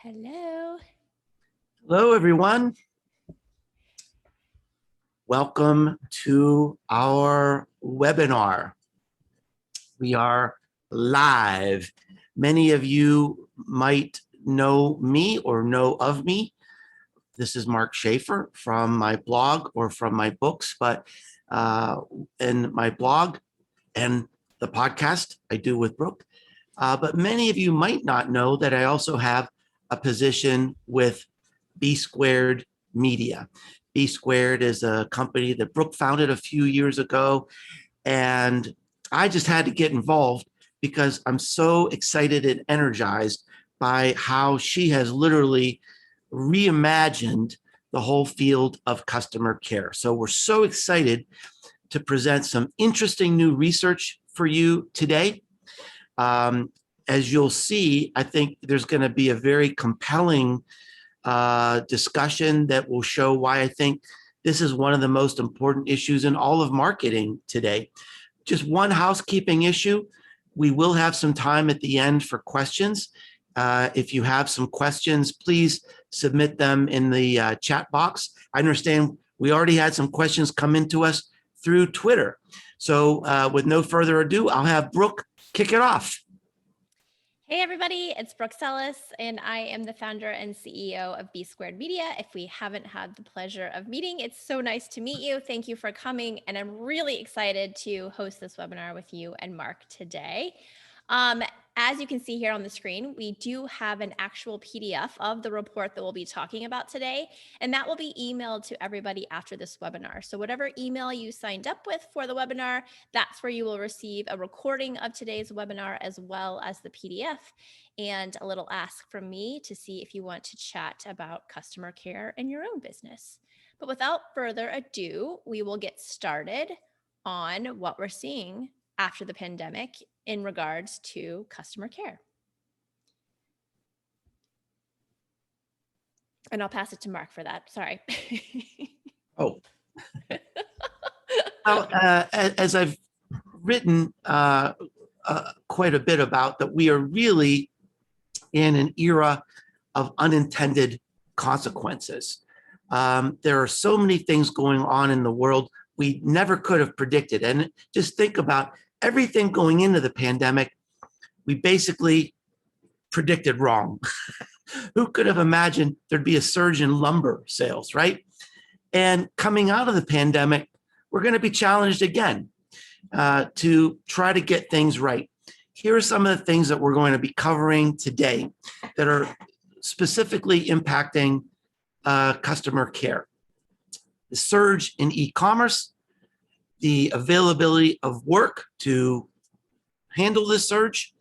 Hello. Hello, everyone. Welcome to our webinar. We are live. Many of you might know me or know of me. This is Mark Schaefer from my blog or from my books, but in my blog and the podcast I do with Brooke. But many of you might not know that I also have a position with B Squared Media. B Squared is a company that Brooke founded a few years ago, and I just had to get involved because I'm so excited and energized by how she has literally reimagined the whole field of customer care. So we're so excited to present some interesting new research for you today. As you'll see, I think there's going to be a very compelling discussion that will show why I think this is one of the most important issues in all of marketing today. Just one housekeeping issue. We will have some time at the end for questions. If you have some questions, please submit them in the chat box. I understand we already had some questions come into us through Twitter. So with no further ado, I'll have Brooke kick it off. Hey everybody, it's Brooke Sellas, and I am the founder and CEO of B Squared Media. If we haven't had the pleasure of meeting, it's so nice to meet you. Thank you for coming, and I'm really excited to host this webinar with you and Mark today. As you can see here on the screen, we do have an actual PDF of the report that we'll be talking about today, and that will be emailed to everybody after this webinar. So whatever email you signed up with for the webinar, that's where you will receive a recording of today's webinar as well as the PDF and a little ask from me to see if you want to chat about customer care in your own business. But without further ado, we will get started on what we're seeing after the pandemic in regards to customer care. And I'll pass it to Mark for that. Sorry. Oh. Well, as I've written quite a bit about, that we are really in an era of unintended consequences. There are so many things going on in the world we never could have predicted. And just think about everything going into the pandemic, we basically predicted wrong. Who could have imagined there'd be a surge in lumber sales, right? And coming out of the pandemic, we're going to be challenged again to try to get things right. Here are some of the things that we're going to be covering today that are specifically impacting customer care. The surge in e-commerce, the availability of work to handle this surge,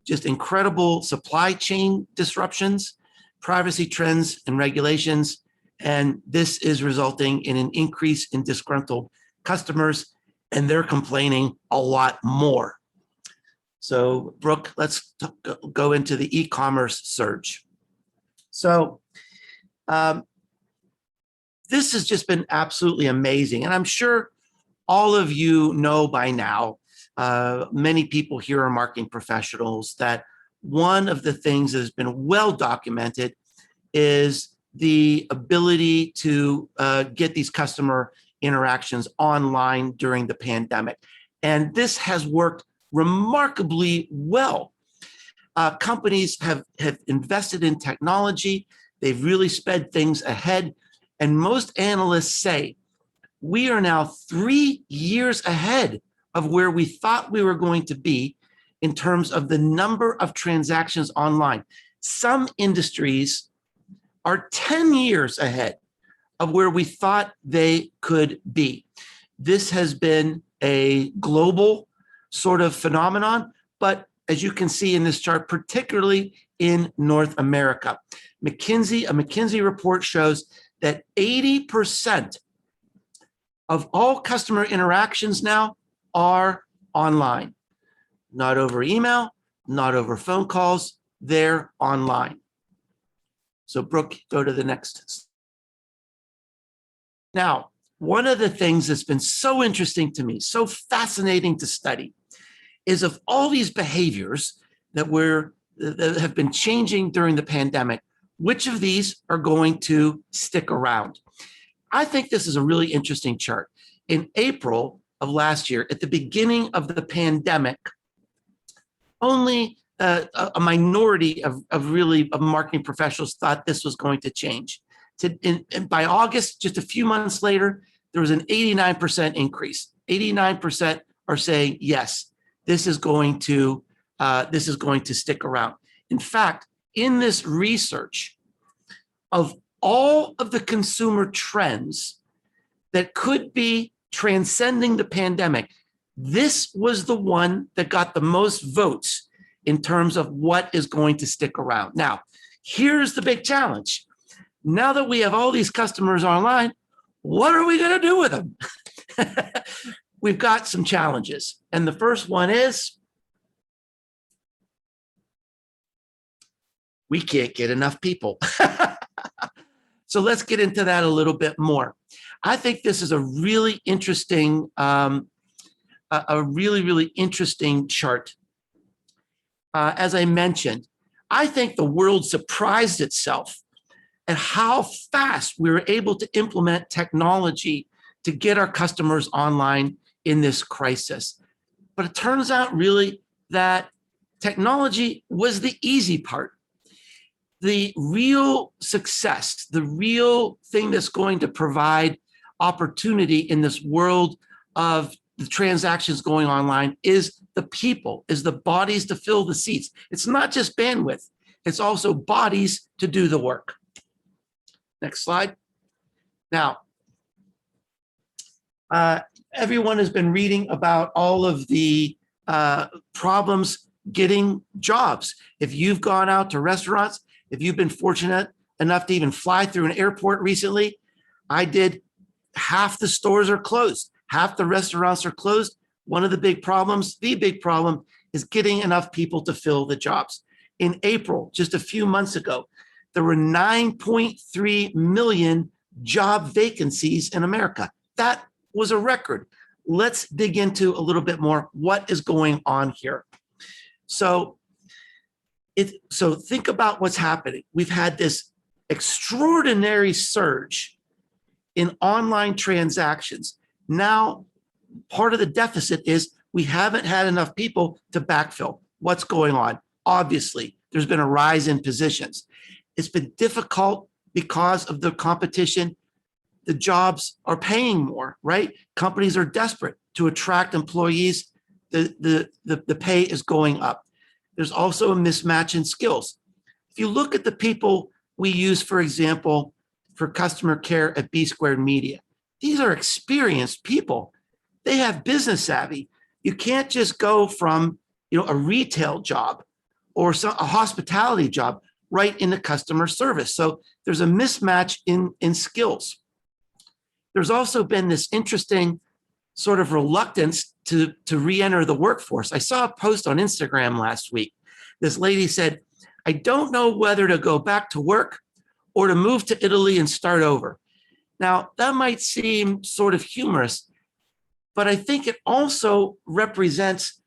just incredible supply chain disruptions, privacy trends and regulations, and this is resulting in an increase in disgruntled customers, and they're complaining a lot more. So, Brooke, let's go into the e-commerce surge. So, this has just been absolutely amazing, and I'm sure all of you know by now, many people here are marketing professionals, that one of the things that has been well documented is the ability to get these customer interactions online during the pandemic. And this has worked remarkably well. Companies have invested in technology. They've really sped things ahead. And most analysts say we are now 3 years ahead of where we thought we were going to be in terms of the number of transactions online. Some industries are 10 years ahead of where we thought they could be. This has been a global sort of phenomenon, but as you can see in this chart, particularly in North America, a McKinsey report shows that 80% of all customer interactions now are online, not over email, not over phone calls, they're online. So Brooke, go to the next. Now, one of the things that's been so interesting to me, so fascinating to study, is of all these behaviors that we're that have been changing during the pandemic, which of these are going to stick around? I think this is a really interesting chart. In April of last year, at the beginning of the pandemic, only a minority of marketing professionals thought this was going to change. And by August, just a few months later, there was an 89% increase. 89% are saying, yes, this is going to stick around. In fact, in this research, of all of the consumer trends that could be transcending the pandemic, this was the one that got the most votes in terms of what is going to stick around. Now, here's the big challenge. Now that we have all these customers online, what are we going to do with them? We've got some challenges. And the first one is we can't get enough people. So let's get into that a little bit more. I think this is a really interesting, really interesting chart. As I mentioned, I think the world surprised itself at how fast we were able to implement technology to get our customers online in this crisis. But it turns out really that technology was the easy part. The real success, the real thing that's going to provide opportunity in this world of the transactions going online is the people, is the bodies to fill the seats. It's not just bandwidth, it's also bodies to do the work. Next slide. Now, everyone has been reading about all of the problems getting jobs. If you've gone out to restaurants, if you've been fortunate enough to even fly through an airport recently, I did, half the stores are closed, half the restaurants are closed. One of the big problems, is getting enough people to fill the jobs. In April, just a few months ago, there were 9.3 million job vacancies in America. That was a record. Let's dig into a little bit more what is going on here. So think about what's happening. We've had this extraordinary surge in online transactions. Now, part of the deficit is we haven't had enough people to backfill. What's going on? Obviously, there's been a rise in positions. It's been difficult because of the competition. The jobs are paying more, right? Companies are desperate to attract employees. The pay is going up. There's also a mismatch in skills. If you look at the people we use, for example, for customer care at B Squared Media, these are experienced people. They have business savvy. You can't just go from a retail job or a hospitality job right into customer service. So there's a mismatch in skills. There's also been this interesting sort of reluctance to re-enter the workforce. I saw a post on Instagram last week. This lady said, I don't know whether to go back to work or to move to Italy and start over. Now, that might seem sort of humorous, but I think it also represents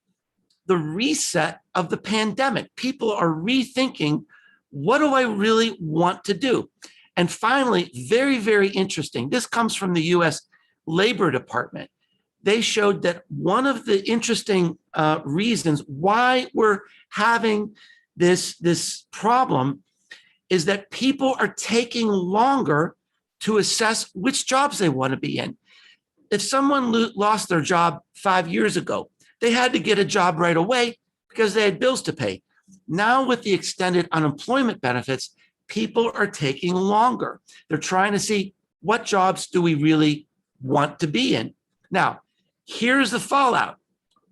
the reset of the pandemic. People are rethinking, what do I really want to do? And finally, very, very interesting, this comes from the US Labor Department. They showed that one of the interesting reasons why we're having this problem is that people are taking longer to assess which jobs they want to be in. If someone lost their job 5 years ago, they had to get a job right away because they had bills to pay. Now with the extended unemployment benefits, people are taking longer. They're trying to see, what jobs do we really want to be in? Now, here's the fallout.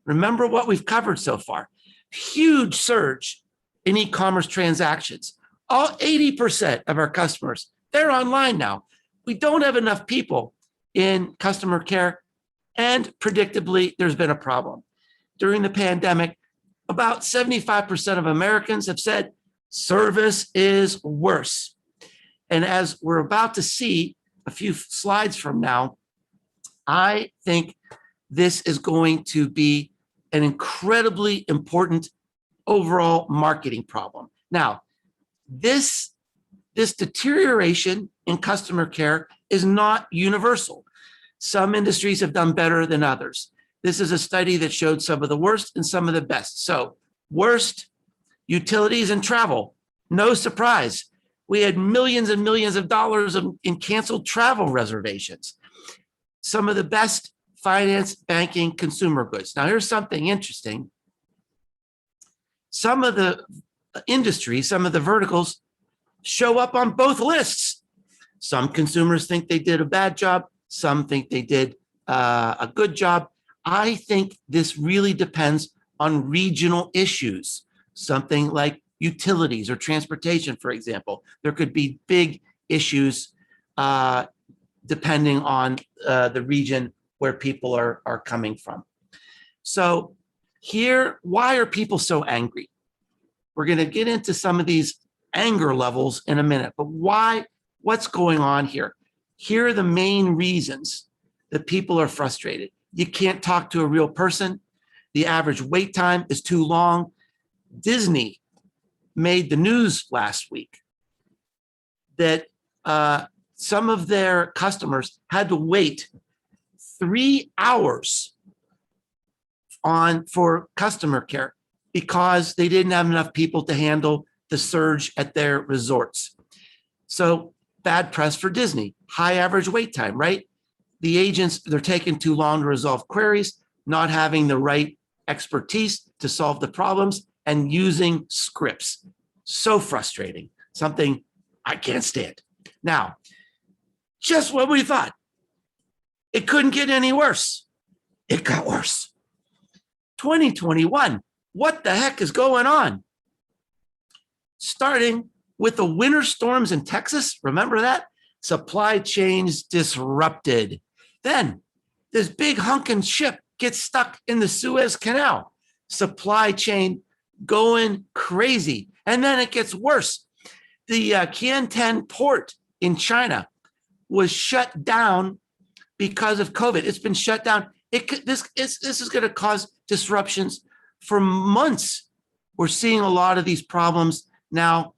Remember what we've covered so far. Huge surge in e-commerce transactions. All 80% of our customers, they're online now. We don't have enough people in customer care, and predictably, there's been a problem. During the pandemic, about 75% of Americans have said service is worse. And as we're about to see a few slides from now, I think this is going to be an incredibly important overall marketing problem. Now, this deterioration in customer care is not universal. Some industries have done better than others. This is a study that showed some of the worst and some of the best. So, worst, utilities and travel. No surprise. We had millions and millions of dollars in canceled travel reservations. Some of the best, finance, banking, consumer goods. Now, here's something interesting. Some of the industries, some of the verticals show up on both lists. Some consumers think they did a bad job. Some think they did a good job. I think this really depends on regional issues. Something like utilities or transportation, for example. There could be big issues depending on the region where people are coming from. So here, why are people so angry? We're going to get into some of these anger levels in a minute, but why? What's going on here? Here are the main reasons that people are frustrated. You can't talk to a real person. The average wait time is too long. Disney made the news last week that some of their customers had to wait 3 hours for customer care because they didn't have enough people to handle the surge at their resorts. So bad press for Disney. High average wait time, right? The agents, they're taking too long to resolve queries, not having the right expertise to solve the problems, and using scripts. So frustrating. Something I can't stand. Now, just what we thought. It couldn't get any worse. It got worse. 2021. What the heck is going on? Starting with the winter storms in Texas. Remember that? Supply chains disrupted. Then this big hunking ship gets stuck in the Suez Canal. Supply chain going crazy. And then it gets worse. The Qiantan port in China was shut down because of COVID. It's been shut down. This is going to cause disruptions for months. We're seeing a lot of these problems now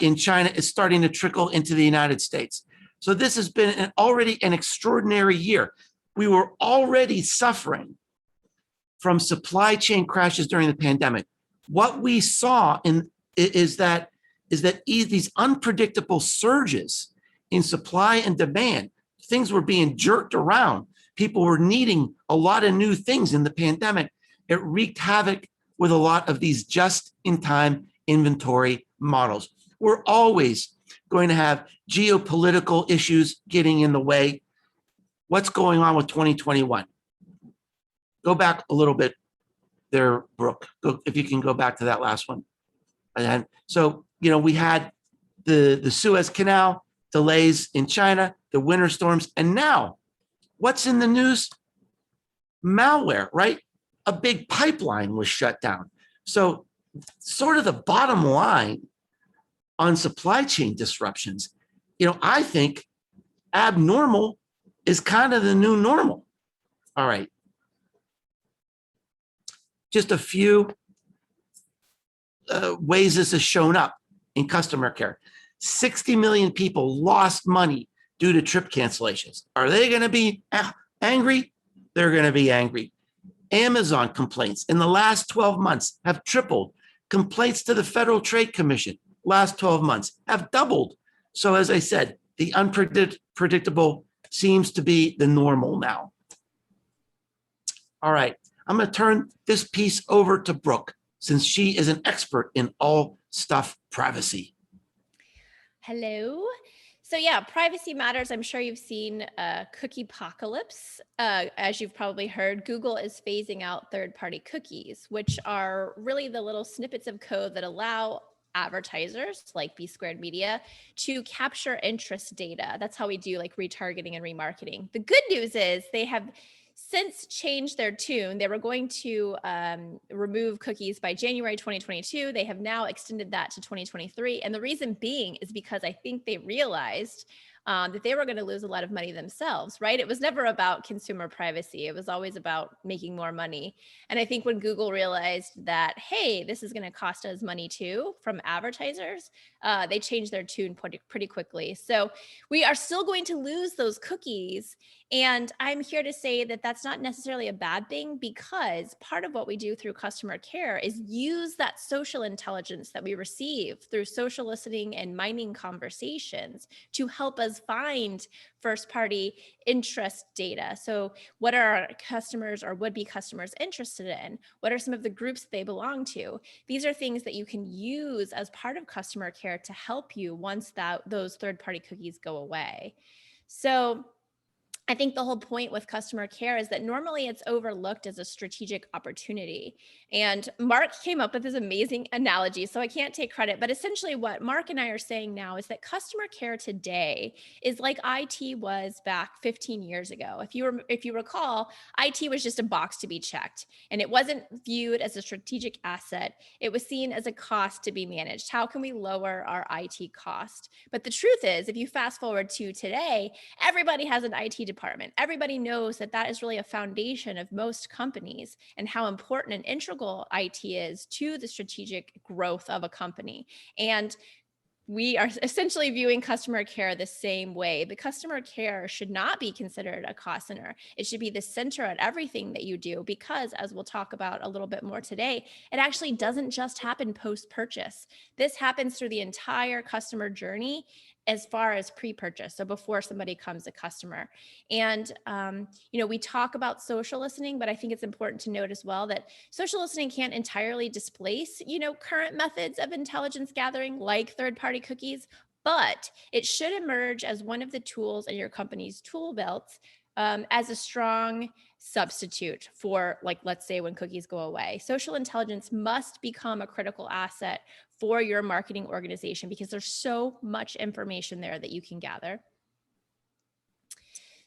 in China. It's starting to trickle into the United States. So this has been already an extraordinary year. We were already suffering from supply chain crashes during the pandemic. What we saw is that these unpredictable surges in supply and demand, things were being jerked around. People were needing a lot of new things in the pandemic. It wreaked havoc with a lot of these just-in-time inventory models. We're always going to have geopolitical issues getting in the way. What's going on with 2021? Go back a little bit there, Brooke, if you can go back to that last one. And so, we had the Suez Canal, delays in China, the winter storms, and now what's in the news? Malware, right? A big pipeline was shut down. So sort of the bottom line on supply chain disruptions, I think abnormal is kind of the new normal. All right. Just a few ways this has shown up in customer care. 60 million people lost money due to trip cancellations. Are they going to be angry? They're going to be angry. Amazon complaints in the last 12 months have tripled. Complaints to the Federal Trade Commission last 12 months have doubled. So as I said, the unpredictable seems to be the normal now. All right, I'm going to turn this piece over to Brooke, since she is an expert in all stuff privacy. Hello. So yeah, privacy matters. I'm sure you've seen cookie apocalypse. As you've probably heard, Google is phasing out third-party cookies, which are really the little snippets of code that allow advertisers like B Squared Media to capture interest data. That's how we do like retargeting and remarketing. The good news is they have since changed their tune. They were going to remove cookies by January 2022. They have now extended that to 2023. And the reason being is because I think they realized that they were going to lose a lot of money themselves, right? It was never about consumer privacy. It was always about making more money. And I think when Google realized that, hey, this is going to cost us money too from advertisers, they changed their tune pretty quickly. So we are still going to lose those cookies. And I'm here to say that that's not necessarily a bad thing, because part of what we do through customer care is use that social intelligence that we receive through social listening and mining conversations to help us find first party interest data. So what are our customers or would be customers interested in? What are some of the groups that they belong to? These are things that you can use as part of customer care to help you once those third party cookies go away. So I think the whole point with customer care is that normally it's overlooked as a strategic opportunity. And Mark came up with this amazing analogy, so I can't take credit, but essentially what Mark and I are saying now is that customer care today is like IT was back 15 years ago. If you recall, IT was just a box to be checked, and it wasn't viewed as a strategic asset. It was seen as a cost to be managed. How can we lower our IT cost? But the truth is, if you fast forward to today, everybody has an IT department. Everybody knows that that is really a foundation of most companies, and how important and integral IT is to the strategic growth of a company. And we are essentially viewing customer care the same way. The customer care should not be considered a cost center. It should be the center at everything that you do, because as we'll talk about a little bit more today, it actually doesn't just happen post-purchase. This happens through the entire customer journey as far as pre-purchase, so before somebody comes a customer. And we talk about social listening, but I think it's important to note as well that social listening can't entirely displace, current methods of intelligence gathering like third-party cookies, but it should emerge as one of the tools in your company's tool belt, as a strong substitute for, like, let's say when cookies go away. Social intelligence must become a critical asset for your marketing organization, because there's so much information there that you can gather.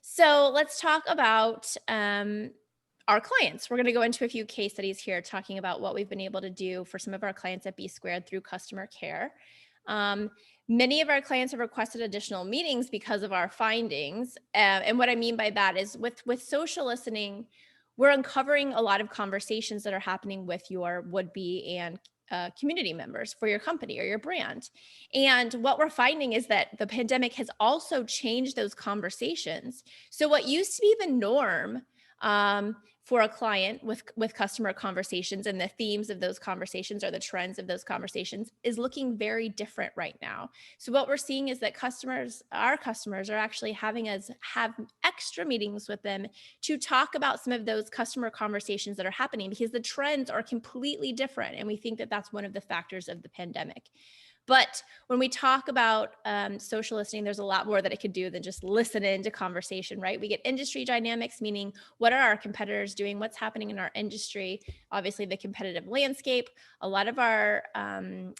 So let's talk about our clients. We're going to go into a few case studies here, talking about what we've been able to do for some of our clients at B Squared through customer care. Many of our clients have requested additional meetings because of our findings. And what I mean by that is with social listening, we're uncovering a lot of conversations that are happening with your would-be and community members for your company or your brand. And what we're finding is that the pandemic has also changed those conversations. So what used to be the norm for a client with customer conversations, and the themes of those conversations or the trends of those conversations, is looking very different right now. So what we're seeing is that our customers are actually having us have extra meetings with them to talk about some of those customer conversations that are happening, because the trends are completely different. And we think that that's one of the factors of the pandemic. But when we talk about social listening, there's a lot more that it could do than just listen into conversation, right? We get industry dynamics, meaning what are our competitors doing? What's happening in our industry? Obviously, the competitive landscape. A lot of our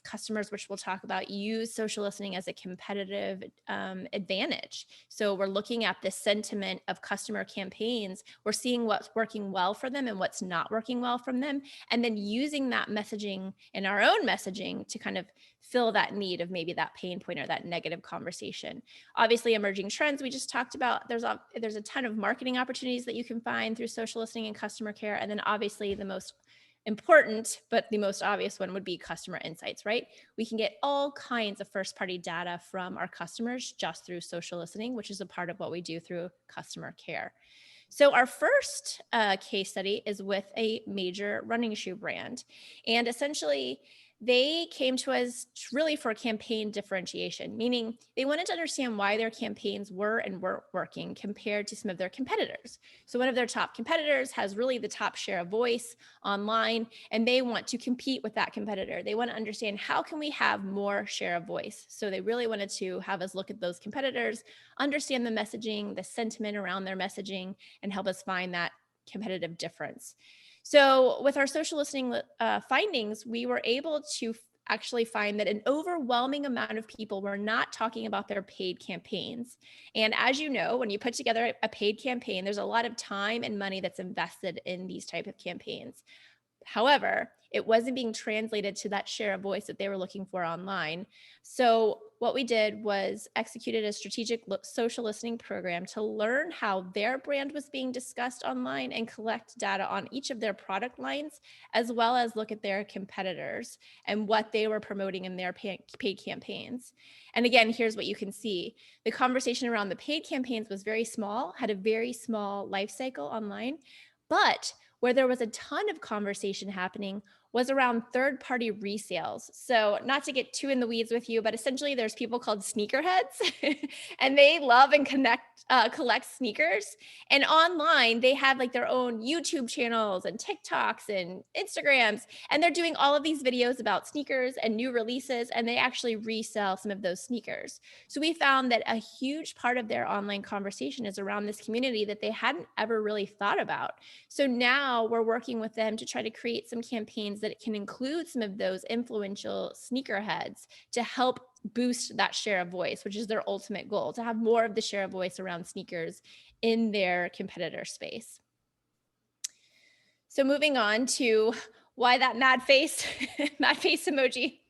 customers, which we'll talk about, use social listening as a competitive advantage. So we're looking at the sentiment of customer campaigns. We're seeing what's working well for them and what's not working well from them, and then using that messaging in our own messaging to kind of fill that need of maybe that pain point or that negative conversation. Obviously, emerging trends we just talked about. There's a ton of marketing opportunities that you can find through social listening and customer care. And then obviously the most important, but the most obvious one, would be customer insights, right? We can get all kinds of first party data from our customers just through social listening, which is a part of what we do through customer care. So our first case study is with a major running shoe brand. And essentially, they came to us really for campaign differentiation, meaning they wanted to understand why their campaigns were and weren't working compared to some of their competitors. So one of their top competitors has really the top share of voice online, and they want to compete with that competitor. They want to understand, how can we have more share of voice? So they really wanted to have us look at those competitors, understand the messaging, the sentiment around their messaging, and help us find that competitive difference. So with our social listening findings, we were able to actually find that an overwhelming amount of people were not talking about their paid campaigns. And as you know, when you put together a paid campaign, there's a lot of time and money that's invested in these type of campaigns. However, it wasn't being translated to that share of voice that they were looking for online. So what we did was executed a strategic social listening program to learn how their brand was being discussed online and collect data on each of their product lines, as well as look at their competitors and what they were promoting in their paid campaigns. And again, here's what you can see. The conversation around the paid campaigns was very small, had a very small life cycle online, but where there was a ton of conversation happening was around third-party resales. So not to get too in the weeds with you, but essentially there's people called sneakerheads and they love and collect sneakers. And online, they have like their own YouTube channels and TikToks and Instagrams, and they're doing all of these videos about sneakers and new releases, and they actually resell some of those sneakers. So we found that a huge part of their online conversation is around this community that they hadn't ever really thought about. So now we're working with them to try to create some campaigns that can include some of those influential sneakerheads to help boost that share of voice, which is their ultimate goal, to have more of the share of voice around sneakers in their competitor space. So moving on to why that mad face, mad face emoji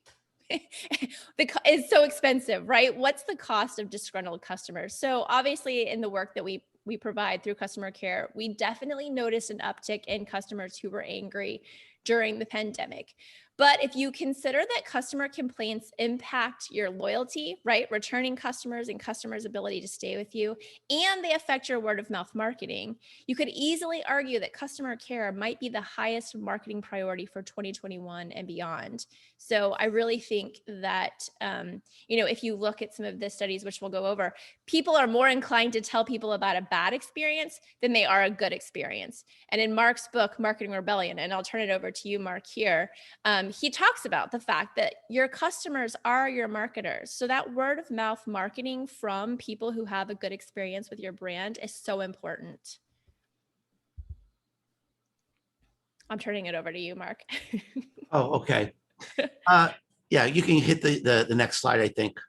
is so expensive, right? What's the cost of disgruntled customers? So obviously in the work that we provide through customer care, we definitely noticed an uptick in customers who were angry during the pandemic. But if you consider that customer complaints impact your loyalty, right? Returning customers and customers' ability to stay with you, and they affect your word of mouth marketing, you could easily argue that customer care might be the highest marketing priority for 2021 and beyond. So I really think that, if you look at some of the studies, which we'll go over, people are more inclined to tell people about a bad experience than they are a good experience. And in Mark's book, Marketing Rebellion, and I'll turn it over to you, Mark, here, he talks about the fact that your customers are your marketers. So that word of mouth marketing from people who have a good experience with your brand is so important. I'm turning it over to you, Mark. Oh, okay. Yeah, you can hit the next slide, I think.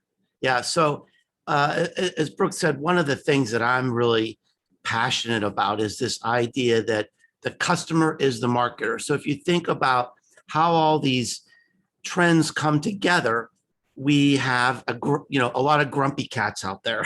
Yeah, so as Brooke said, one of the things that I'm really passionate about is this idea that the customer is the marketer. So if you think about how all these trends come together, we have a lot of grumpy cats out there.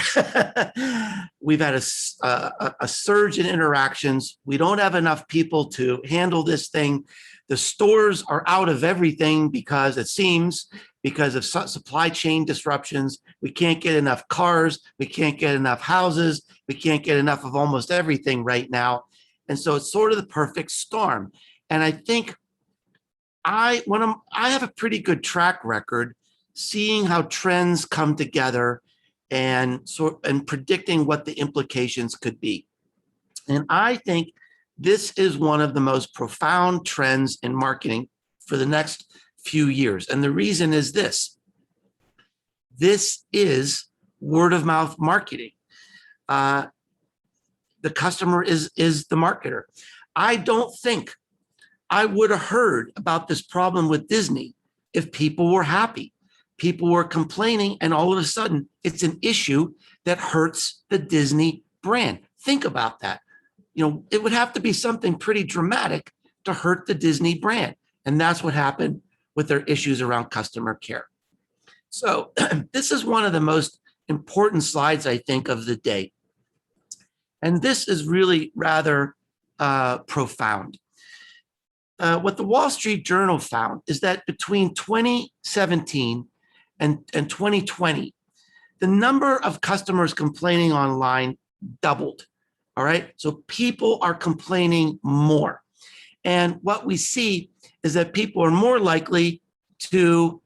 We've had a surge in interactions. We don't have enough people to handle this thing. The stores are out of everything because it seems because of supply chain disruptions. We can't get enough cars. We can't get enough houses. We can't get enough of almost everything right now. And so it's sort of the perfect storm. And I think I have a pretty good track record seeing how trends come together and predicting what the implications could be. And I think this is one of the most profound trends in marketing for the next few years. And the reason is this. This is word of mouth marketing. The customer is the marketer. I don't think I would have heard about this problem with Disney if people were happy. People were complaining, and all of a sudden, it's an issue that hurts the Disney brand. Think about that. It would have to be something pretty dramatic to hurt the Disney brand. And that's what happened with their issues around customer care. So this is one of the most important slides, I think, of the day. And this is really rather profound. What the Wall Street Journal found is that between 2017 and 2020, the number of customers complaining online doubled. All right. So people are complaining more. And what we see is that people are more likely to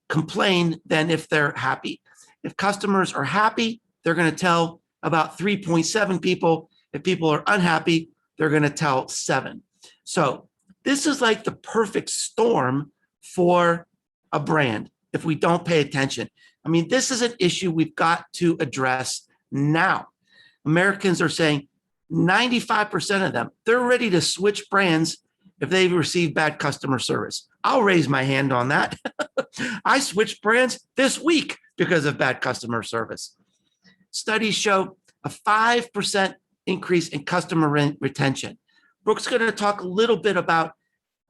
complain than if they're happy. If customers are happy, they're going to tell about 3.7 people. If people are unhappy, they're going to tell 7. So this is like the perfect storm for a brand if we don't pay attention. I mean, this is an issue we've got to address now. Americans are saying 95% of them, they're ready to switch brands if they receive bad customer service. I'll raise my hand on that. I switched brands this week because of bad customer service. Studies show a 5% increase in customer retention. Brooke's going to talk a little bit about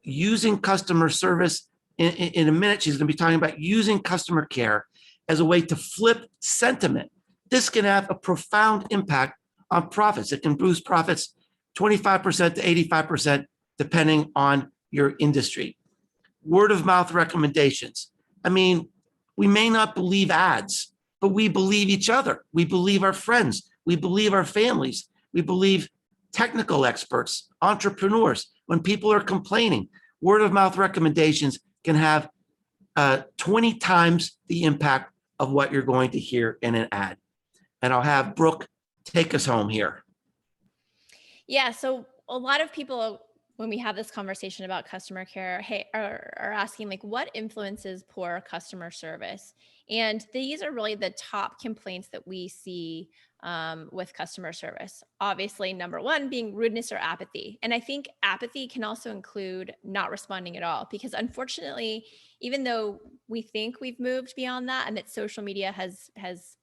using customer service in a minute. She's going to be talking about using customer care. as a way to flip sentiment. This can have a profound impact on profits. It can boost profits 25% to 85%, depending on your industry. Word of mouth recommendations. I mean, we may not believe ads, but we believe each other. We believe our friends. We believe our families. We believe technical experts, entrepreneurs. When people are complaining, word of mouth recommendations can have 20 times the impact of what you're going to hear in an ad. And I'll have Brooke take us home here. Yeah. So a lot of people, when we have this conversation about customer care, are asking like, what influences poor customer service? And these are really the top complaints that we see with customer service. Obviously, number one being rudeness or apathy. And I think apathy can also include not responding at all, because unfortunately, even though we think we've moved beyond that and that social media has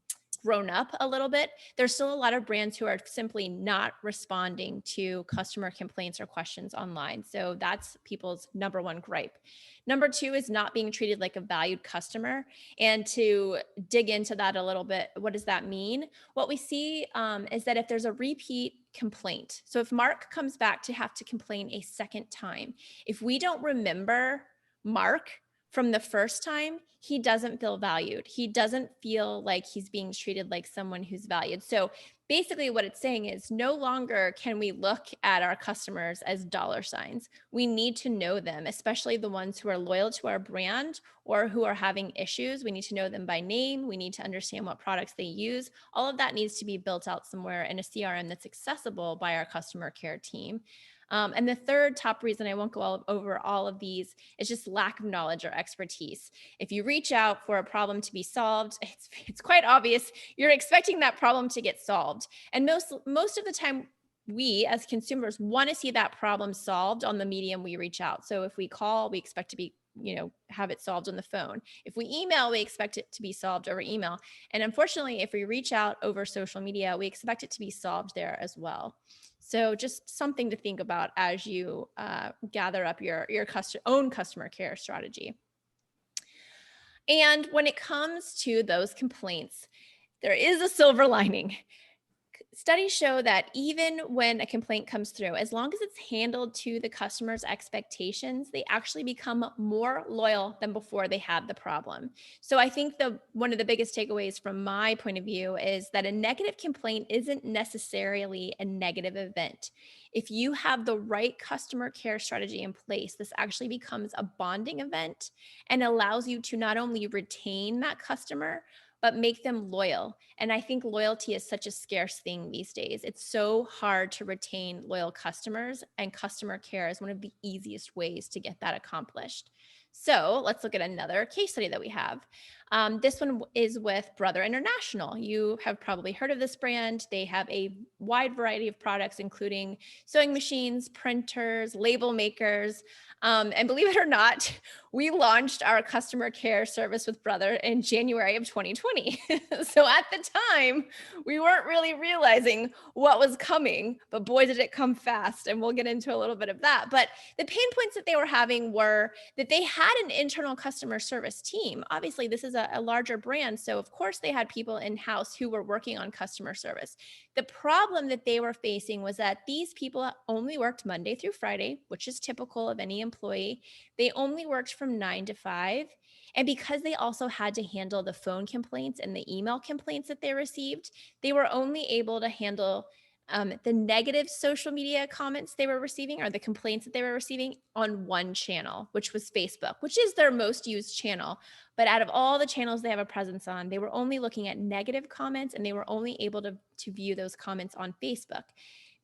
grown up a little bit, there's still a lot of brands who are simply not responding to customer complaints or questions online. So that's people's number one gripe. Number two is not being treated like a valued customer. And to dig into that a little bit, what does that mean? What we see is that if there's a repeat complaint, so if Mark comes back to have to complain a second time, if we don't remember Mark from the first time, he doesn't feel valued. He doesn't feel like he's being treated like someone who's valued. So basically what it's saying is no longer can we look at our customers as dollar signs. We need to know them, especially the ones who are loyal to our brand or who are having issues. We need to know them by name. We need to understand what products they use. All of that needs to be built out somewhere in a CRM that's accessible by our customer care team. And the third top reason, I won't go over all of these, is just lack of knowledge or expertise. If you reach out for a problem to be solved, it's quite obvious you're expecting that problem to get solved. And most of the time, we as consumers want to see that problem solved on the medium we reach out. So if we call, we expect to be, have it solved on the phone. If we email, we expect it to be solved over email. And unfortunately, if we reach out over social media, we expect it to be solved there as well. So just something to think about as you gather up your own customer care strategy. And when it comes to those complaints, there is a silver lining. Studies show that even when a complaint comes through, as long as it's handled to the customer's expectations, they actually become more loyal than before they had the problem. So I think one of the biggest takeaways from my point of view is that a negative complaint isn't necessarily a negative event. If you have the right customer care strategy in place, this actually becomes a bonding event and allows you to not only retain that customer, but make them loyal. And I think loyalty is such a scarce thing these days. It's so hard to retain loyal customers, and customer care is one of the easiest ways to get that accomplished. So let's look at another case study that we have. This one is with Brother International. You have probably heard of this brand. They have a wide variety of products, including sewing machines, printers, label makers. And believe it or not, we launched our customer care service with Brother in January of 2020. So at the time, we weren't really realizing what was coming, but boy, did it come fast. And we'll get into a little bit of that. But the pain points that they were having were that they had an internal customer service team. Obviously, this is a larger brand. So of course they had people in-house who were working on customer service. The problem that they were facing was that these people only worked Monday through Friday, which is typical of any employee. They only worked from 9 to 5. And because they also had to handle the phone complaints and the email complaints that they received, they were only able to handle the negative social media comments they were receiving, or the complaints that they were receiving, on one channel, which was Facebook, which is their most used channel. But out of all the channels they have a presence on, they were only looking at negative comments, and they were only able to view those comments on Facebook.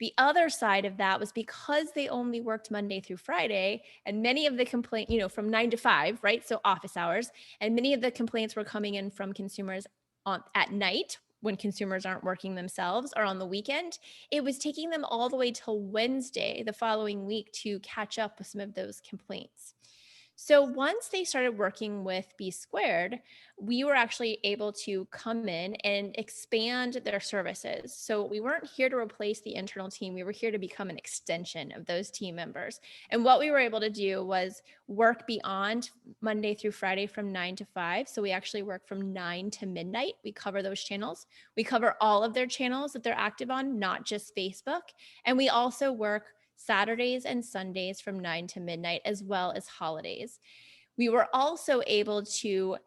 The other side of that was because they only worked Monday through Friday, and many of the complaints, from 9 to 5, right? So office hours, and many of the complaints were coming in from consumers at night, when consumers aren't working themselves, or on the weekend. It was taking them all the way till Wednesday the following week to catch up with some of those complaints. So once they started working with B Squared, we were actually able to come in and expand their services. So we weren't here to replace the internal team. We were here to become an extension of those team members. And what we were able to do was work beyond Monday through Friday from 9 to 5. So we actually work from 9 to midnight. We cover those channels. We cover all of their channels that they're active on, not just Facebook. And we also work Saturdays and Sundays from 9 to midnight, as well as holidays. We were also able to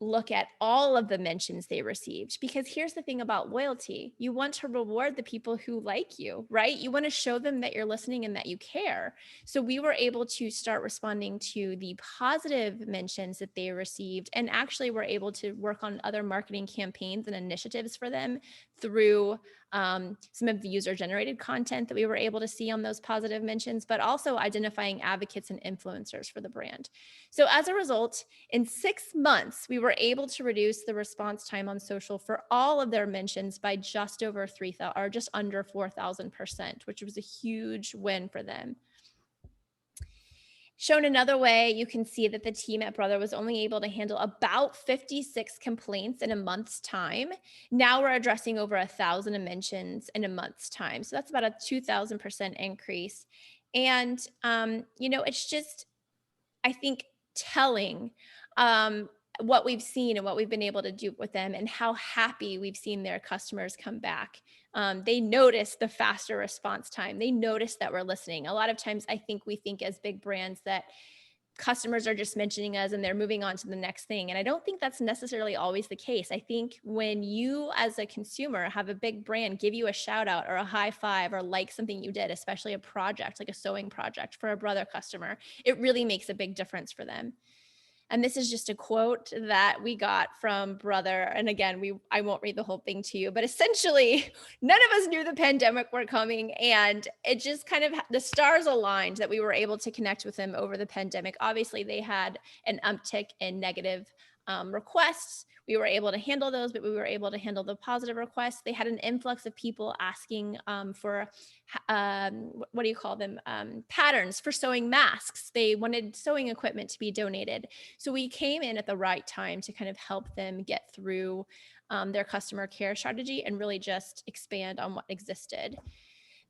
look at all of the mentions they received, because here's the thing about loyalty: you want to reward the people who like you, right? You want to show them that you're listening and that you care. So we were able to start responding to the positive mentions that they received, and actually were able to work on other marketing campaigns and initiatives for them through some of the user generated content that we were able to see on those positive mentions, but also identifying advocates and influencers for the brand. So as a result, in 6 months, we were able to reduce the response time on social for all of their mentions by just over 3,000, or just under 4,000%, which was a huge win for them. Shown another way, you can see that the team at Brother was only able to handle about 56 complaints in a month's time. Now we're addressing over 1,000 mentions in a month's time. So that's about a 2,000% increase. And, it's just, I think, telling um, what we've seen and what we've been able to do with them, and how happy we've seen their customers come back. They notice the faster response time. They notice that we're listening. A lot of times, I think we think as big brands that customers are just mentioning us and they're moving on to the next thing. And I don't think that's necessarily always the case. I think when you, as a consumer, have a big brand give you a shout out or a high five or like something you did, especially a project like a sewing project for a Brother customer, it really makes a big difference for them. And this is just a quote that we got from Brother. And again, I won't read the whole thing to you, but essentially, none of us knew the pandemic were coming. And it just kind of, the stars aligned that we were able to connect with them over the pandemic. Obviously, they had an uptick in negative requests. We were able to handle those, but we were able to handle the positive requests. They had an influx of people asking for, what do you call them? Patterns for sewing masks. They wanted sewing equipment to be donated. So we came in at the right time to kind of help them get through their customer care strategy and really just expand on what existed.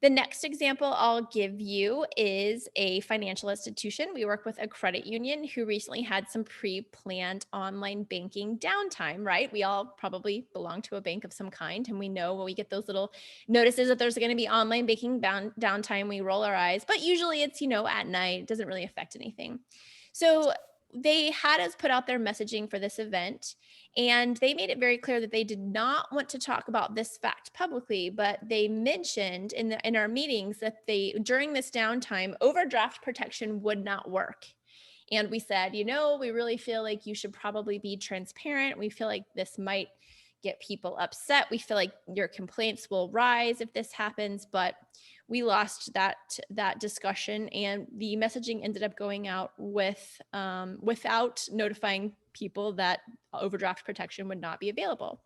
The next example I'll give you is a financial institution. We work with a credit union who recently had some pre-planned online banking downtime, right? We all probably belong to a bank of some kind, and we know when we get those little notices that there's going to be online banking downtime, we roll our eyes, but usually it's, at night. It doesn't really affect anything. So they had us put out their messaging for this event, and they made it very clear that they did not want to talk about this fact publicly, but they mentioned in our meetings that during this downtime, overdraft protection would not work. And we said, we really feel like you should probably be transparent. We feel like this might get people upset. We feel like your complaints will rise if this happens, but we lost that discussion, and the messaging ended up going out without notifying people that overdraft protection would not be available.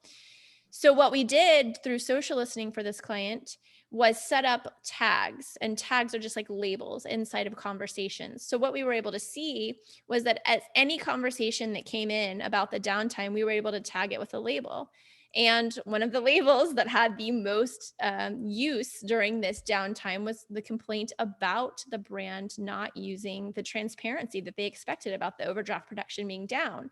So what we did through social listening for this client was set up tags, and tags are just like labels inside of conversations. So what we were able to see was that as any conversation that came in about the downtime, we were able to tag it with a label. And one of the labels that had the most use during this downtime was the complaint about the brand not using the transparency that they expected about the overdraft protection being down.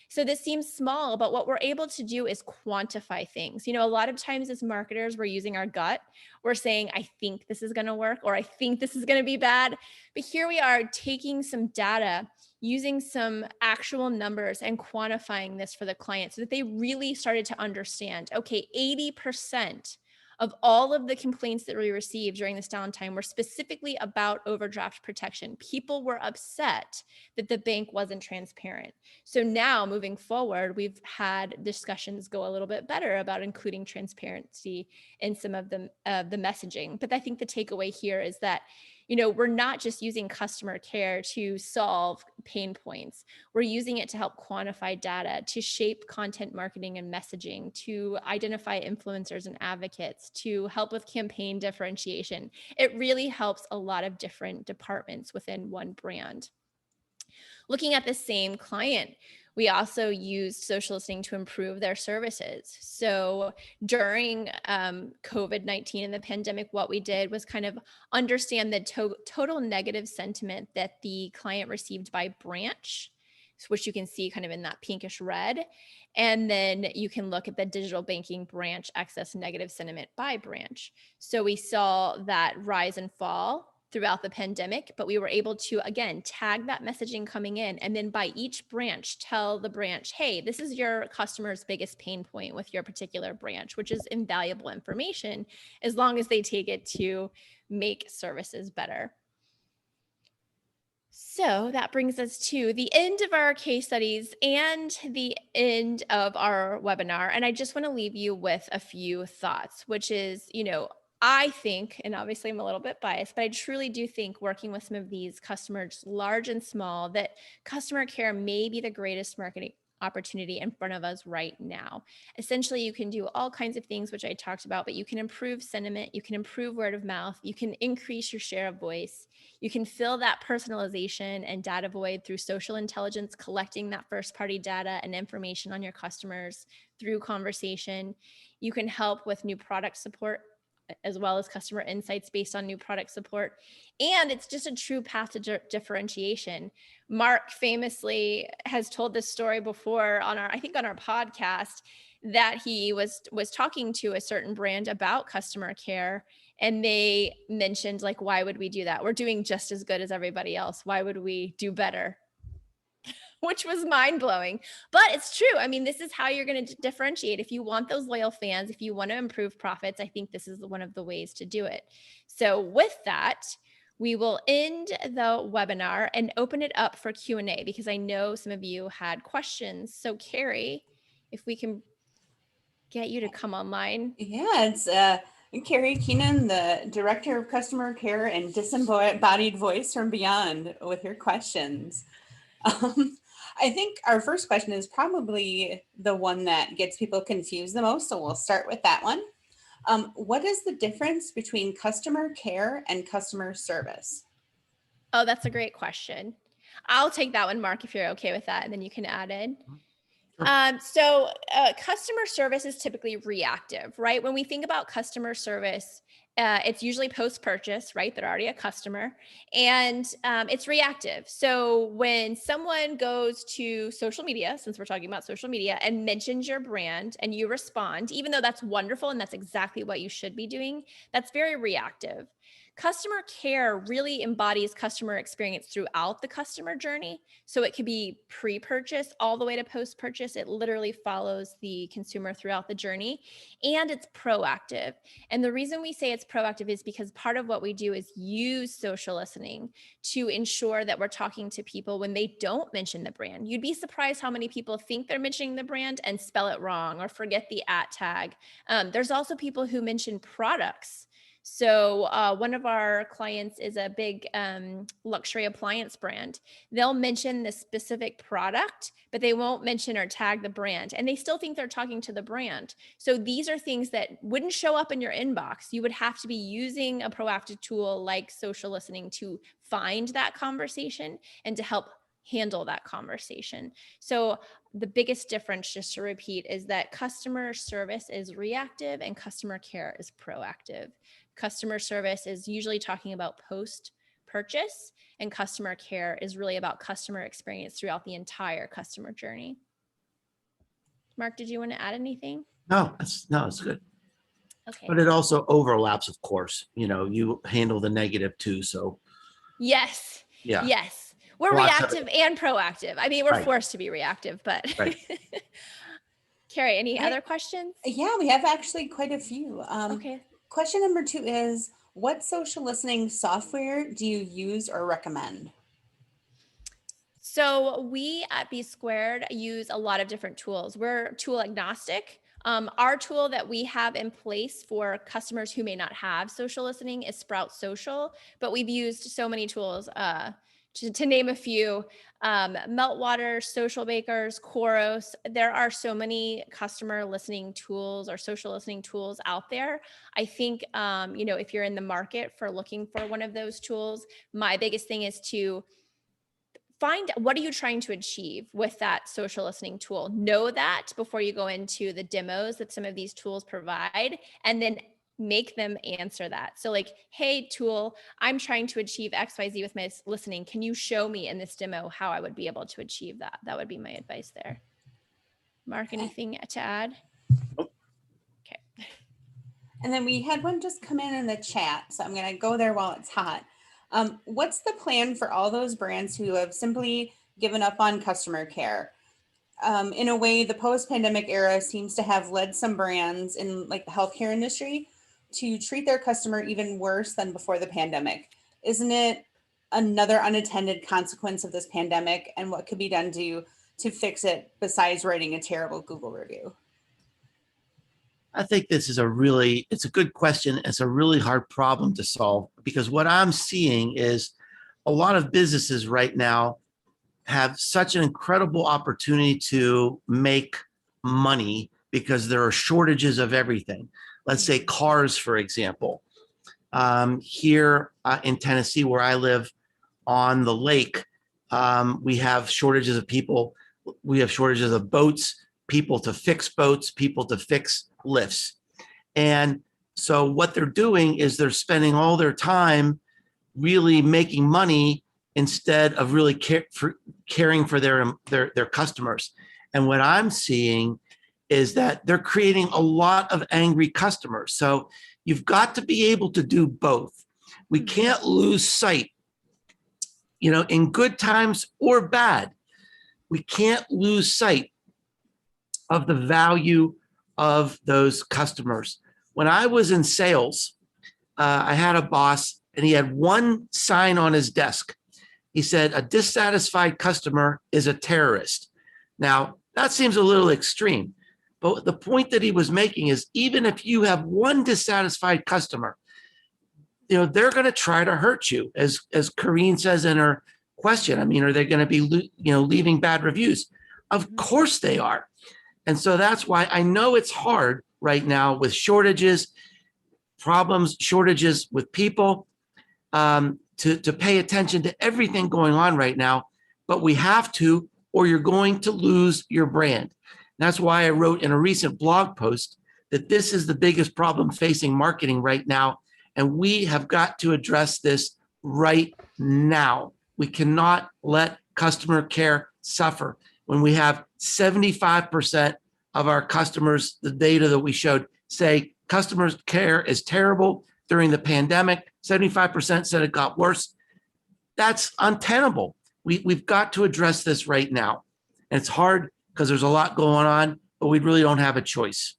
So this seems small, but what we're able to do is quantify things. A lot of times as marketers, we're using our gut. We're saying, I think this is going to work, or I think this is going to be bad. But here we are taking some data, using some actual numbers and quantifying this for the client so that they really started to understand, okay, 80% of all of the complaints that we received during this downtime were specifically about overdraft protection. People were upset that the bank wasn't transparent. So now moving forward, we've had discussions go a little bit better about including transparency in some of the messaging. But I think the takeaway here is that we're not just using customer care to solve pain points. We're using it to help quantify data, to shape content marketing and messaging, to identify influencers and advocates, to help with campaign differentiation. It really helps a lot of different departments within one brand. Looking at the same client, we also used social listening to improve their services. So during COVID-19 and the pandemic, what we did was kind of understand the total negative sentiment that the client received by branch, which you can see kind of in that pinkish red. And then you can look at the digital banking branch excess negative sentiment by branch. So we saw that rise and fall throughout the pandemic, but we were able to, again, tag that messaging coming in, and then by each branch, tell the branch, hey, this is your customer's biggest pain point with your particular branch, which is invaluable information as long as they take it to make services better. So that brings us to the end of our case studies and the end of our webinar. And I just want to leave you with a few thoughts, which is, I think, and obviously I'm a little bit biased, but I truly do think working with some of these customers, large and small, that customer care may be the greatest marketing opportunity in front of us right now. Essentially, you can do all kinds of things, which I talked about, but you can improve sentiment, you can improve word of mouth, you can increase your share of voice, you can fill that personalization and data void through social intelligence, collecting that first party data and information on your customers through conversation. You can help with new product support as well as customer insights based on new product support. And it's just a true path to differentiation. Mark famously has told this story before on our podcast, that he was talking to a certain brand about customer care, and they mentioned, like, why would we do that? We're doing just as good as everybody else. Why would we do better? Which was mind blowing, but it's true. I mean, this is how you're going to differentiate. If you want those loyal fans, if you want to improve profits, I think this is one of the ways to do it. So with that, we will end the webinar and open it up for Q&A, because I know some of you had questions. So Carrie, if we can get you to come online. Yeah, it's Carrie Keenan, the Director of Customer Care and Disembodied Voice from Beyond, with your questions. I think our first question is probably the one that gets people confused the most, so we'll start with that one. What is the difference between customer care and customer service? Oh, that's a great question. I'll take that one, Mark, if you're okay with that, and then you can add in. So customer service is typically reactive, right? When we think about customer service, it's usually post-purchase, right? They're already a customer, and it's reactive. So when someone goes to social media, since we're talking about social media, and mentions your brand and you respond, even though that's wonderful and that's exactly what you should be doing, that's very reactive. Customer care really embodies customer experience throughout the customer journey. So it could be pre-purchase all the way to post-purchase. It literally follows the consumer throughout the journey, and it's proactive. And the reason we say it's proactive is because part of what we do is use social listening to ensure that we're talking to people when they don't mention the brand. You'd be surprised how many people think they're mentioning the brand and spell it wrong or forget the @ tag. There's also people who mention products. So one of our clients is a big luxury appliance brand. They'll mention the specific product, but they won't mention or tag the brand, and they still think they're talking to the brand. So these are things that wouldn't show up in your inbox. You would have to be using a proactive tool like social listening to find that conversation and to help handle that conversation. So the biggest difference, just to repeat, is that customer service is reactive and customer care is proactive. Customer service is usually talking about post-purchase, and customer care is really about customer experience throughout the entire customer journey. Mark, did you want to add anything? No, it's good. Okay. But it also overlaps, of course. You handle the negative too. So yes. yeah. Yes. We're reactive and proactive. I mean, we're forced to be reactive, but right. Carrie, any other questions? Yeah, we have actually quite a few. Okay. Question number 2 is, what social listening software do you use or recommend? So we at B Squared use a lot of different tools. We're tool agnostic. Our tool that we have in place for customers who may not have social listening is Sprout Social, but we've used so many tools. To name a few, Meltwater, Social Bakers, Khoros. There are so many customer listening tools or social listening tools out there. I think, if you're in the market for looking for one of those tools, my biggest thing is to find what are you trying to achieve with that social listening tool. Know that before you go into the demos that some of these tools provide, and then make them answer that. So like, hey tool, I'm trying to achieve XYZ with my listening. Can you show me in this demo how I would be able to achieve that? That would be my advice there. Mark, anything to add? Nope. Okay. And then we had one just come in the chat, so I'm going to go there while it's hot. What's the plan for all those brands who have simply given up on customer care? In a way, the post-pandemic era seems to have led some brands in like the healthcare industry to treat their customer even worse than before the pandemic. Isn't it another unintended consequence of this pandemic, and what could be done to fix it besides writing a terrible Google review? I think this is it's a good question. It's a really hard problem to solve, because what I'm seeing is a lot of businesses right now have such an incredible opportunity to make money because there are shortages of everything. Let's say cars, for example. Here in Tennessee, where I live on the lake, we have shortages of people. We have shortages of boats, people to fix boats, people to fix lifts. And so what they're doing is they're spending all their time really making money instead of really caring for their customers. And what I'm seeing is that they're creating a lot of angry customers. So you've got to be able to do both. We can't lose sight, in good times or bad. We can't lose sight of the value of those customers. When I was in sales, I had a boss and he had one sign on his desk. He said, "A dissatisfied customer is a terrorist." Now, that seems a little extreme, but the point that he was making is even if you have one dissatisfied customer, they're going to try to hurt you. As Corrine says in her question, are they going to be, leaving bad reviews? Of course they are. And so that's why I know it's hard right now with shortages, shortages with people, to pay attention to everything going on right now, but we have to, or you're going to lose your brand. That's why I wrote in a recent blog post that this is the biggest problem facing marketing right now. And we have got to address this right now. We cannot let customer care suffer. When we have 75% of our customers, the data that we showed say customer care is terrible during the pandemic, 75% said it got worse. That's untenable. We've got to address this right now. And it's hard because there's a lot going on, but we really don't have a choice.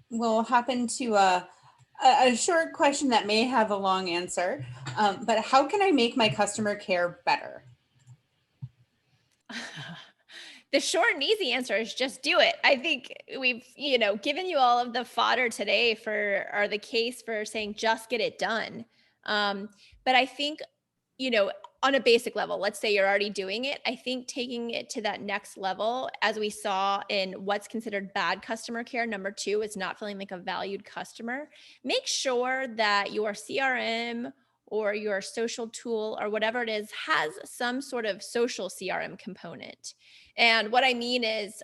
We'll hop into a short question that may have a long answer, but how can I make my customer care better? The short and easy answer is just do it. I think we've, given you all of the fodder today or the case for saying just get it done. But I think, on a basic level, let's say you're already doing it. I think taking it to that next level, as we saw in what's considered bad customer care, number 2 is not feeling like a valued customer. Make sure that your CRM or your social tool or whatever it is has some sort of social CRM component. And what I mean is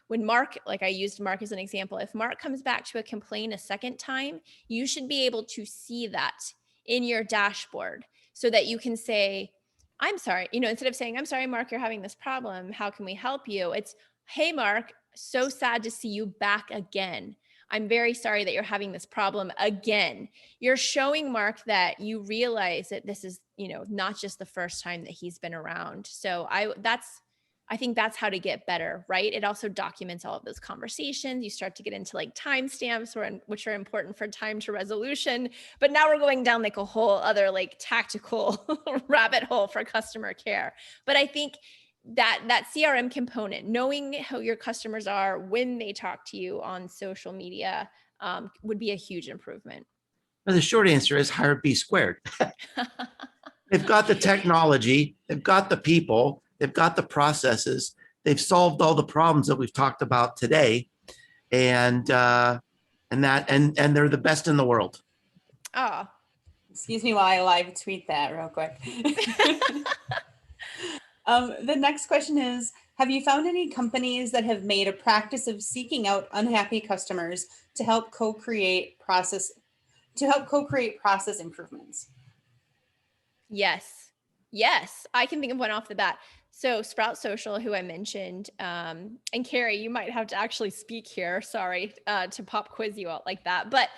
when Mark, like I used Mark as an example, if Mark comes back to a complaint a second time, you should be able to see that in your dashboard so that you can say, I'm sorry, instead of saying, I'm sorry, Mark, you're having this problem. How can we help you? It's, hey, Mark, so sad to see you back again. I'm very sorry that you're having this problem again. You're showing Mark that you realize that this is, not just the first time that he's been around. So I think that's how to get better, right? It also documents all of those conversations. You start to get into like timestamps, which are important for time to resolution. But now we're going down like a whole other like tactical rabbit hole for customer care. But I think that CRM component, knowing who your customers are when they talk to you on social media, would be a huge improvement. Well, the short answer is hire B squared. They've got the technology, they've got the people, they've got the processes, they've solved all the problems that we've talked about today, and they're the best in the world. Oh, Excuse me while I live tweet that real quick. The next question is, have you found any companies that have made a practice of seeking out unhappy customers to help co-create process improvements? yes. I can think of one off the bat. So Sprout Social, who I mentioned, and Carrie, you might have to actually speak here. Sorry to pop quiz you out like that, but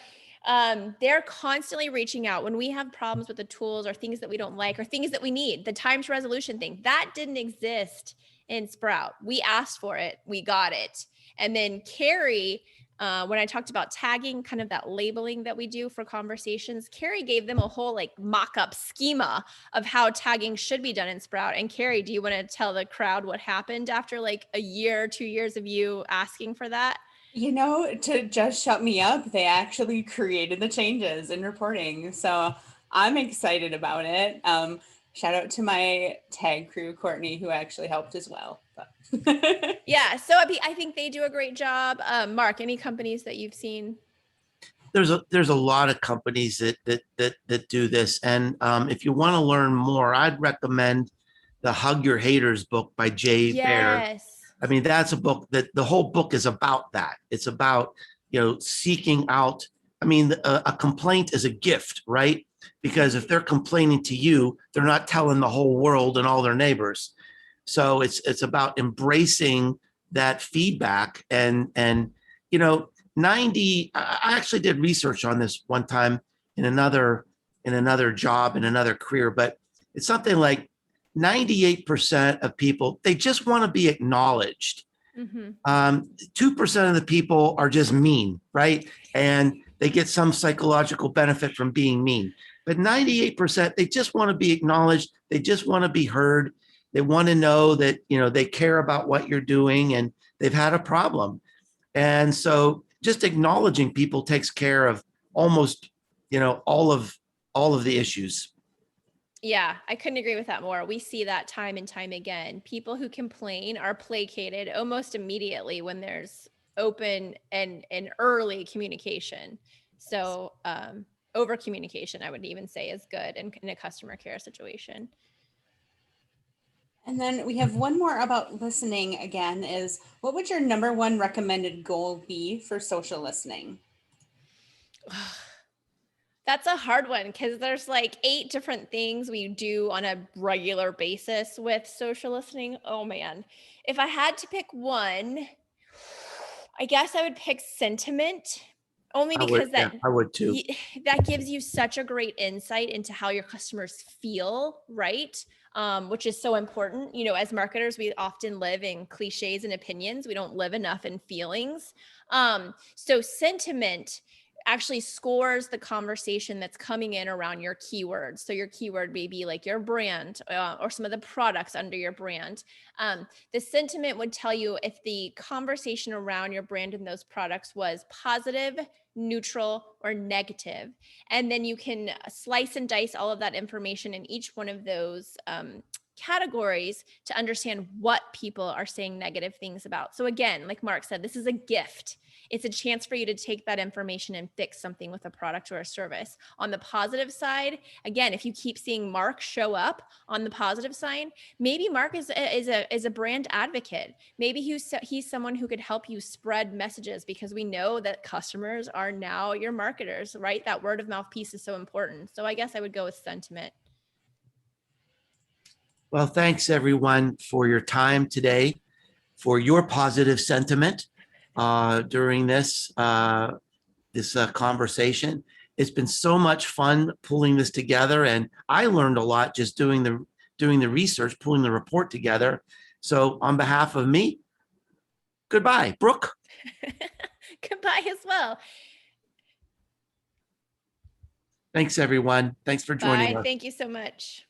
they're constantly reaching out when we have problems with the tools or things that we don't like or things that we need. The time to resolution thing that didn't exist in Sprout. We asked for it, we got it, and then Carrie. When I talked about tagging, kind of that labeling that we do for conversations, Carrie gave them a whole like mock-up schema of how tagging should be done in Sprout. And Carrie, do you want to tell the crowd what happened after like a year, 2 years of you asking for that? You know, to just shut me up, they actually created the changes in reporting. So I'm excited about it. Shout out to my tag crew, Courtney, who actually helped as well. Yeah, so I think they do a great job. Mark, any companies that you've seen? There's a lot of companies that do this, and if you want to learn more, I'd recommend the Hug Your Haters book by Jay Baer. Yes. I mean, that's a book that the whole book is about that. It's about, seeking out. I mean, a complaint is a gift, right? Because if they're complaining to you, they're not telling the whole world and all their neighbors. So it's about embracing that feedback and 90. I actually did research on this one time in another job, in another career, but it's something like 98% of people, they just want to be acknowledged. 2% of the people are just mean, right? And they get some psychological benefit from being mean. But 98%, they just want to be acknowledged. They just want to be heard. They want to know that, they care about what you're doing and they've had a problem. And so just acknowledging people takes care of almost, all of the issues. Yeah, I couldn't agree with that more. We see that time and time again. People who complain are placated almost immediately when there's open and early communication. So over communication, I would even say, is good in a customer care situation. And then we have one more about listening again is, what would your number one recommended goal be for social listening? That's a hard one because there's like 8 different things we do on a regular basis with social listening. Oh man. If I had to pick one, I guess I would pick sentiment, only because I would too. that gives you such a great insight into how your customers feel, right? Which is so important. As marketers, we often live in cliches and opinions. We don't live enough in feelings. So sentiment actually scores the conversation that's coming in around your keywords. So your keyword may be like your brand or some of the products under your brand. The sentiment would tell you if the conversation around your brand and those products was positive, neutral, or negative. And then you can slice and dice all of that information in each one of those categories to understand what people are saying negative things about. So again, like Mark said, this is a gift. It's a chance for you to take that information and fix something with a product or a service. On the positive side, again, if you keep seeing Mark show up on the positive side, maybe Mark is a brand advocate. Maybe he's someone who could help you spread messages, because we know that customers are now your marketers, right? That word of mouth piece is so important. So I guess I would go with sentiment. Well, thanks everyone for your time today, for your positive sentiment during this conversation. It's been so much fun pulling this together, and I learned a lot just doing the research, pulling the report together. So on behalf of me, goodbye, Brooke. Goodbye as well. Thanks everyone. Thanks for joining us. Thank you so much.